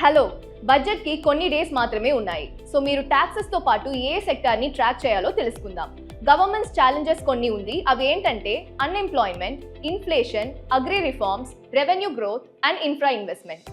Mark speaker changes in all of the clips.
Speaker 1: Hello, బడ్జెట్కి కొన్ని days మాత్రమే ఉన్నాయి. సో మీరు ట్యాక్సెస్తో పాటు ఏ సెక్టార్ని ట్రాక్ చేయాలో తెలుసుకుందాం. గవర్నమెంట్స్ ఛాలెంజెస్ కొన్ని ఉంది. అవి ఏంటంటే unemployment, inflation, agri reforms, revenue growth and infra investment.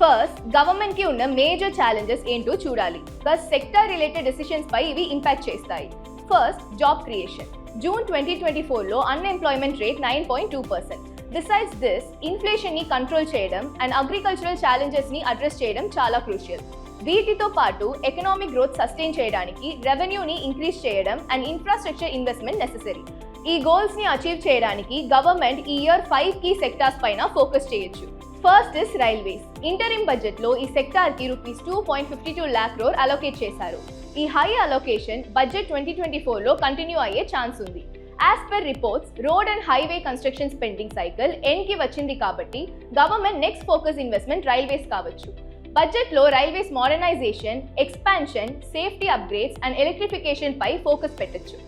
Speaker 1: First, గవర్నమెంట్కి ఉన్న మేజర్ ఛాలెంజెస్ ఏంటో చూడాలి. ప్లస్ సెక్టార్ రిలేటెడ్ డెసిషన్స్ పై ఇవి ఇంపాక్ట్ చేస్తాయి. First, job creation. జూన్ 2024లో unemployment rate 9.2%. Besides this, inflation ని కంట్రోల్ చేయడం అండ్ అగ్రికల్చరల్ ఛాలెంజెస్ ని అడ్రస్ చేయడం చాలా క్రూషియల్. వీటితో పాటు ఎకనామిక్ గ్రోత్ సస్టైన్ చేయడానికి రెవెన్యూని ఇంక్రీజ్ చేయడం అండ్ ఇన్ఫ్రాస్ట్రక్చర్ ఇన్వెస్ట్మెంట్ నెసెసరీ. ఈ గోల్స్ ని అచీవ్ చేయడానికి గవర్నమెంట్ ఈ ఇయర్ 5 కీ సెక్టార్స్ పైన ఫోకస్ చేయొచ్చు. First is railways. Interim budget లో ఈ సెక్టార్ కి ₹2.52 lakh crore అలొకేట్ చేశారు. ఈ హై అలొకేషన్ బడ్జెట్ 2024లో కంటిన్యూ అయ్యే ఛాన్స్ ఉంది. As per reports, road and highway construction spending cycle end కి వచ్చింది కాబట్టి government next focus investment railways కావచ్చు. బడ్జెట్ లో railways modernisation, expansion, safety upgrades and electrification పై ఫోకస్ పెట్టొచ్చు.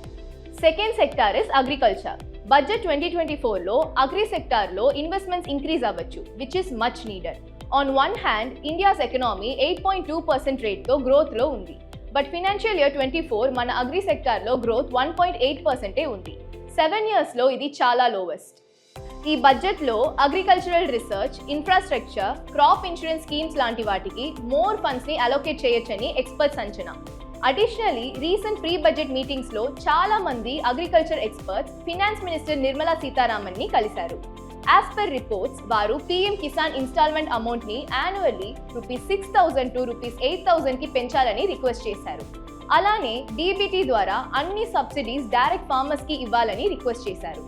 Speaker 1: Second sector is agriculture. Budget 2024లో అగ్రి సెక్టార్ లో investments increase అవ్వచ్చు, which is much needed. On one hand, India's economy 8.2% rate తో growth లో ఉంది. బట్ ఫైనాన్షియల్ ఇయర్ 24 మన agri సెక్టార్లో గ్రోత్ 1.8% ఉంది. 7 ఇయర్స్లో ఇది చాలా లోవెస్ట్. ఈ బడ్జెట్లో agricultural research, infrastructure, crop insurance schemes లాంటి వాటికి మోర్ ఫండ్స్ని అలొకేట్ చేయొచ్చని ఎక్స్పర్ట్స్ అంచనా. అడిషనలీ, రీసెంట్ ప్రీ బడ్జెట్ మీటింగ్స్లో చాలా మంది agriculture experts finance minister Nirmala సీతారామన్ని కలిశారు. As per reports, వారు PM కిసాన్ ఇన్స్టాల్మెంట్ అమౌంట్ ని యాన్యువల్లీ ₹6,000 to ₹8,000 కి పెంచాలని రిక్వెస్ట్ చేశారు. అలానే DBT ద్వారా అన్ని సబ్సిడీస్ డైరెక్ట్ ఫార్మర్స్ కి ఇవ్వాలని రిక్వెస్ట్ చేశారు.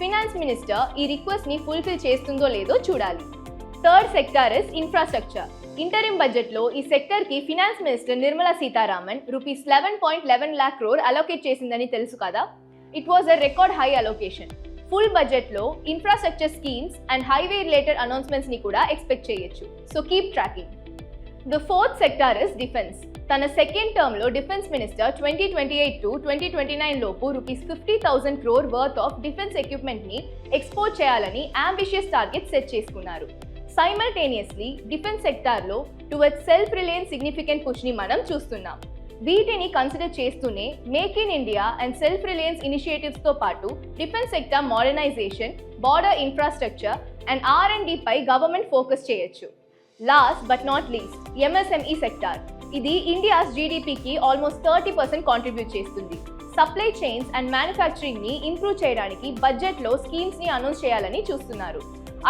Speaker 1: ఫినాన్స్ మినిస్టర్ ఈ రిక్వెస్ట్ ని ఫుల్ఫిల్ చేస్తుందో లేదో చూడాలి. Third sector is infrastructure. Interim budget లో ఈ సెక్టర్ కి finance minister Nirmala Sitharaman ₹11.11 lakh crore allocate చేసిందని తెలుసు కదా. It was a record high allocation. Full budget లో infrastructure schemes and highway related announcements ని కూడా ఎక్స్పెక్ట్ చేయొచ్చు. So keep tracking. The fourth sector is defence. తన సెకండ్ టర్మ్ లో డిఫెన్స్ మినిస్టర్ 2028 to 2029 లోపు ₹50,000 crore worth of defence equipment ని export చేయాలని ambitious target set చేసుకున్నారు. సైమల్టేనియస్లీ డిఫెన్స్ సెక్టార్ లో towards self reliance significant push ని మనం చూస్తున్నాం. వీటిని కన్సిడర్ చేస్తూనే make in India and self reliance initiatives తో పాటు defence sector modernisation, border infrastructure and R&D పై గవర్నమెంట్ ఫోకస్ చేయొచ్చు. Last but not least, MSME sector. ఇది ఇండియాస్ జీడీపీకి ఆల్మోస్ట్ 30% కాంట్రిబ్యూట్ చేస్తుంది. సప్లై చైన్స్ అండ్ మ్యానుఫ్యాక్చరింగ్ ని ఇంప్రూవ్ చేయడానికి బడ్జెట్ లో స్కీమ్స్ ని అనౌన్స్ చేయాలని చూస్తున్నారు.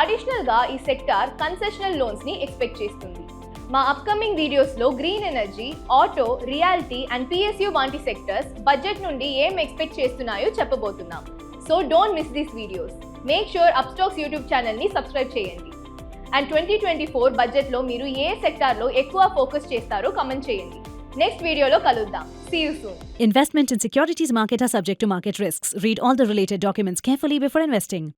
Speaker 1: అడిషనల్ గా ఈ సెక్టార్ కన్సెషనల్ లోన్స్ ని ఎక్స్పెక్ట్ చేస్తుంది. మా అప్కమింగ్ వీడియోస్లో green energy, auto, reality and PSU వంటి సెక్టర్స్ బడ్జెట్ నుండి ఏం ఎక్స్పెక్ట్ చేస్తున్నాయో చెప్పబోతున్నాం. So don't miss these videos. Make sure Upstox YouTube ఛానల్ని సబ్స్క్రైబ్ చేయండి. అండ్ 2024 బడ్జెట్లో మీరు ఏ సెక్టార్లో ఎక్కువ ఫోకస్ చేస్తారో కమెంట్ చేయండి. నెక్స్ట్ వీడియోలో కలుద్దాం. See you soon.
Speaker 2: Investment in securities market are subject to market risks. Read all the related documents carefully before investing.